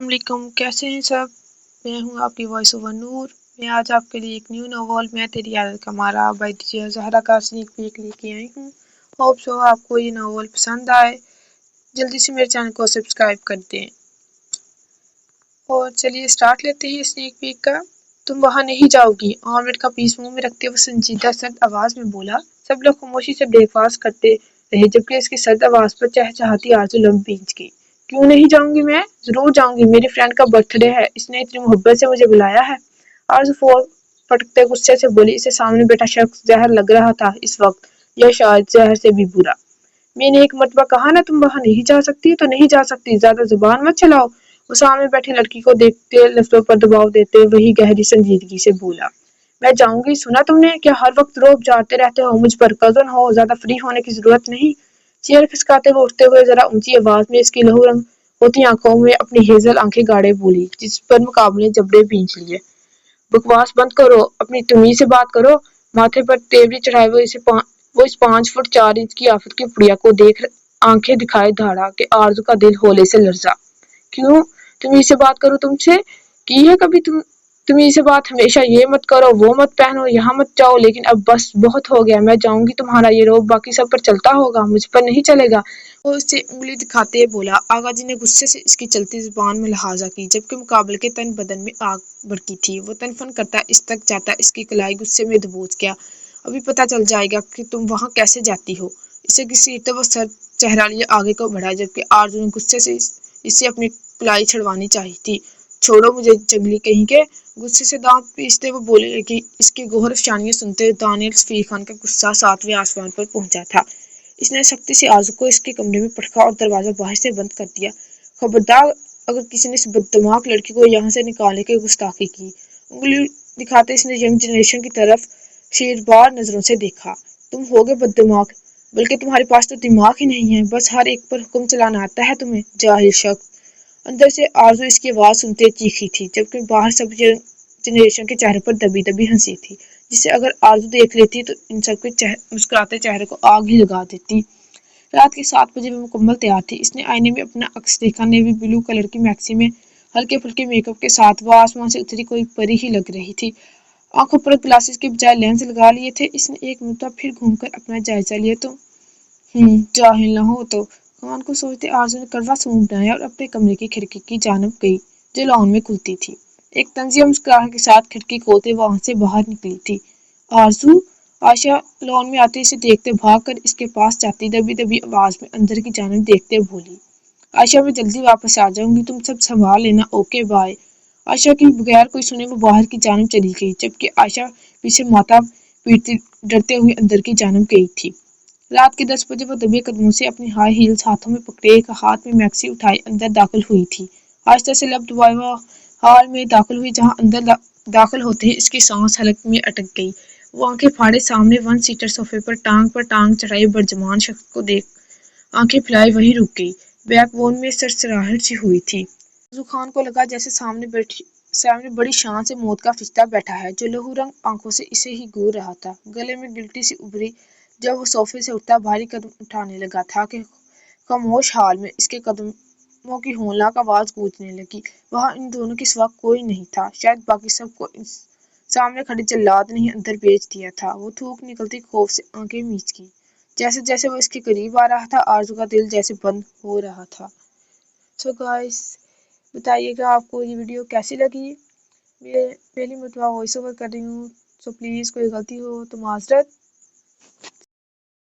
अलैक्म, कैसे हैं सब। मैं हूं आपकी वॉइस ओवर नूर। मैं आज आपके लिए एक न्यू नॉवल मैं तेरी आदत का मारा बाय जहरा का स्नीक पीक लेके आई हूं। होप सो आपको ये नॉवल पसंद आए। जल्दी से मेरे चैनल को सब्सक्राइब कर दें और चलिए स्टार्ट लेते हैं स्नीक पीक का। तुम वहां नहीं जाओगी, ऑमलेट का पीस मुंह में रखते हुए संजीदा सर्द आवाज में बोला। सब लोग खामोशी से ब्रेकफास्ट करते रहे जबकि इसकी सर्द आवाज पर चहचहाती आरज़ू लम्ब भींच गई। क्यों नहीं जाऊंगी? मैं जरूर जाऊंगी, मेरी फ्रेंड का बर्थडे है, इसने इतनी मोहब्बत से मुझे बुलाया है। आरज़ू फोन फटकते गुस्से से बोली। इसे सामने बैठा शख्स जहर लग रहा था इस वक्त, या शायद जहर से भी बुरा। मैंने एक मरतबा कहा ना तुम वहां नहीं जा सकती तो नहीं जा सकती, ज्यादा जुबान मत चलाओ। वो सामने बैठी लड़की को देखते लफ्जों पर दबाव देते वही गहरी संजीदगी से बोला। मैं जाऊंगी, सुना तुमने? क्या हर वक्त रोब झाड़ते रहते हो मुझ पर? कजन हो, ज्यादा फ्री होने की जरूरत नहीं। चेयर खिसकाते हुए उठते हुए जरा ऊंची आवाज में इसकी लहू रंग होती आंखों में अपनी हेजल आंखें गाड़े बोली, जिस पर मुकाबले जबड़े भींच लिए। बकवास बंद करो, अपनी तमीज से बात करो। माथे पर तेवरी चढ़ाए हुए वो इस 5 फुट 4 इंच की आफत की पुड़िया को देख आंखें दिखाए धाड़ा कि आरजू का दिल होले से लर्जा। क्यों तमीज से बात करूं तुमसे? की है कभी तमीज से बात? हमेशा ये मत करो, वो मत पहनो, यहाँ मत जाओ, लेकिन अब बस बहुत हो गया। मैं जाऊंगी, तुम्हारा ये रोब बाकी सब पर चलता होगा, मुझ पर नहीं चलेगा। वो उससे उंगली दिखाते बोला। आगा जी ने गुस्से से इसकी चलती जुबान में लिहाजा की, जबकि मुकाबले के तन बदन में आग भड़की थी। वो तनफन करता इस तक जाता इसकी कलाई गुस्से में दबोच गया। अभी पता चल जाएगा कि तुम वहां कैसे जाती हो। इसे घसीटते वो सर चेहरा लिए आगे को बढ़ा, जबकि आरजू ने गुस्से से इससे अपनी कलाई छड़वानी चाहिए थी। छोड़ो मुझे जंगली कहीं के। गुस्से से दांत पीसते वो बोले कि इसकी गोहर अफसानियां सुनते दानियल सफीर खान का गुस्सा 7वें आसमान पर पहुंचा था। इसने सख्ती से आरज़ू को इसके कमरे में पटका और दरवाजा बाहर से बंद कर दिया। खबरदार, अगर किसी ने इस बददिमाग लड़की को यहाँ से निकालने की गुस्ताखी की। उंगली दिखाते इसने यंग जनरेशन की तरफ शेरबार नजरों से देखा। तुम होगे बददिमाग, बल्कि तुम्हारे पास तो दिमाग ही नहीं है, बस हर एक पर हुक्म चलाना आता है तुम्हें, जाहिल शख्स। अंदर से आरज़ू इसकी आवाज सुनते चीखी थी, जबकि बाहर सब जनरेशन के चेहरे पर दबी दबी हंसी थी, जिसे अगर आरज़ू देख लेती तो इन सब के मुस्कुराते चेहरे को आग ही लगा देती। रात के 7 बजे वो मुकम्मल तैयार थी। इसने आईने में अपना अक्स देखा, नेवी ब्लू कलर की मैक्सी में हल्के फुल्के मेकअप के साथ। वो आसमान से उतरी कोई परी ही लग रही थी। आंखों पर ग्लासेस के बजाय लेंस लगा लिए थे। इसने एक मरतबा फिर घूमकर अपना जायजा लिया तो जाहिल न हो तो। खान को सोचते आरज़ू ने कड़वा सूंघ बनाया और अपने कमरे की खिड़की की जानब गई जो लॉन में खुलती थी। एक तंजिया मुस्कुराहट के साथ खिड़की खोलते वहां से बाहर निकली थी। आरज़ू! आयशा लॉन में आते इसे देखते भाग कर इसके पास जाती दबी दबी आवाज में अंदर की जानब देखते बोली। आयशा, मैं जल्दी वापस आ जाऊंगी, तुम सब संभाल लेना, ओके बाय। आयशा की बगैर कोई सुने वो बाहर की जानब चली गई, जबकि आयशा पीछे माथा पीटती डरते हुए अंदर की जानब गई थी। रात के 10 बजे वो दबे कदमों से अपनी हाई हील्स हाथों में पकड़े एक हाथ में मैक्सी उठाए अंदर दाखिल हुई थी। आहिस्ता से लब दबाए वो हाल में दाखिल हुई, जहां अंदर दाखिल होते ही इसकी सांस हलक में अटक गई। वो आंखें फाड़े सामने 1 सीटर सोफे पर टांग चढ़ाए बड़जमान शख्स को देख आंखें फैलाए वहीं रुक गई। बैकबोन में सरसराहट सी हुई थी। आरज़ू खान को लगा जैसे सामने बड़ी शान से मौत का फरिश्ता बैठा है, जो लहू रंग आंखों से इसे ही घूर रहा था। गले में गिल्टी सी उभरी जब वो सोफे से उठता भारी कदम उठाने लगा था कि खामोश हाल में इसके कदमों की होंलनाक आवाज गूंजने लगी। वहां इन दोनों के सिवा कोई नहीं था, शायद बाकी सबको सामने खड़े जल्लाद ने ही अंदर भेज दिया था। वो थूक निकलती खौफ से आंखें मीच गई। जैसे जैसे वो इसके करीब आ रहा था आरज़ू का दिल जैसे बंद हो रहा था। सो गाइस, बताइएगा आपको ये वीडियो कैसी लगी। मैं पहली मरतबा वॉइस ओवर कर रही हूँ, सो प्लीज़ कोई गलती हो तो माजरत।